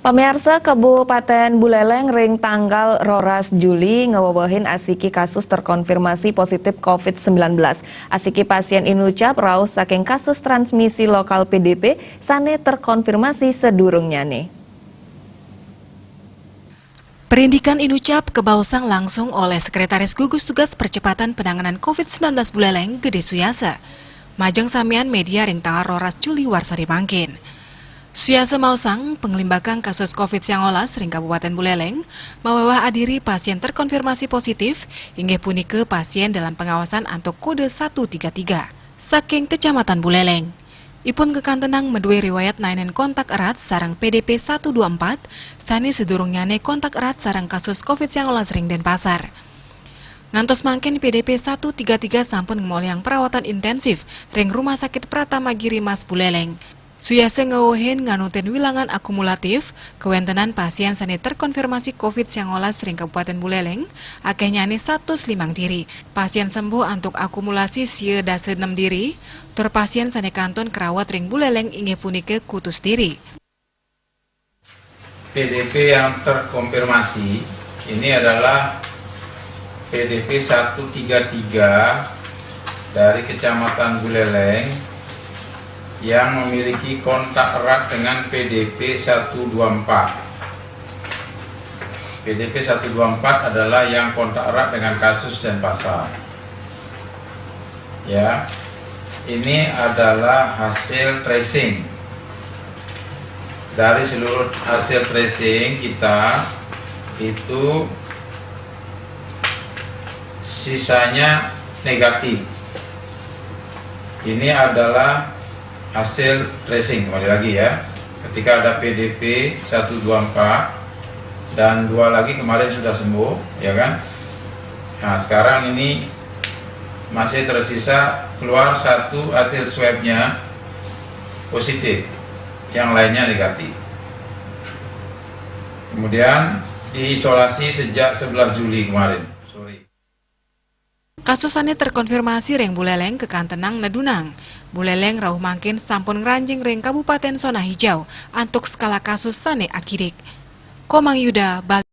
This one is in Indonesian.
Pamirsa Kabupaten Buleleng ring tanggal 12 Juli ngewawahin asiki kasus terkonfirmasi positif COVID-19. Asiki pasien inucap raus saking kasus transmisi lokal PDP sane terkonfirmasi sedurungnya nih. Perindikan inucap kebausang langsung oleh Sekretaris Gugus Tugas Percepatan Penanganan COVID-19 Buleleng Gede Suyasa. Majeng samian media ring tanggal 12 Juli warsadi mangkin. Suyasa mausang penglimbakang kasus COVID-19 ring Kabupaten Buleleng mawawah adiri pasien terkonfirmasi positif hingga punike pasien dalam pengawasan antuk kode 133 saking Kecamatan Buleleng. Ipun kekantenang medue riwayat nainen kontak erat sarang PDP 124 sani sedurungnyane kontak erat sarang kasus COVID-19 ring Denpasar. Ngantos mangkin PDP 133 sampun ngemolyang perawatan intensif ring Rumah Sakit Pratama Giri Mas Buleleng. Suyasa ngawohin nganutin wilangan akumulatif kewentenan pasien sani terkonfirmasi COVID-19 ring Kabupaten Buleleng akehnya 105 diri. Pasien sembuh antuk akumulasi sieu dase 6 diri, tur pasien sani kanton kerawat ring Buleleng inge punike kutus diri. PDP yang terkonfirmasi ini adalah PDP 133 dari Kecamatan Buleleng yang memiliki kontak erat dengan PDP 124. PDP 124 adalah yang kontak erat dengan kasus Denpasar. Ya, ini adalah hasil tracing. Dari seluruh hasil tracing kita itu sisanya negatif. Ini adalah hasil tracing, kembali lagi ya, ketika ada PDP 124 dan 2 lagi kemarin sudah sembuh, ya kan. Nah sekarang ini masih tersisa keluar 1 hasil swabnya positif, yang lainnya negatif. Kemudian diisolasi sejak 11 Juli kemarin sore. Kasusane terkonfirmasi ring Buleleng kekantenang Nedunang. Buleleng rauh mangkin sampun ngranjing ring Kabupaten Zona Hijau antuk skala kasus sane akidik. Komang Yuda, Bali.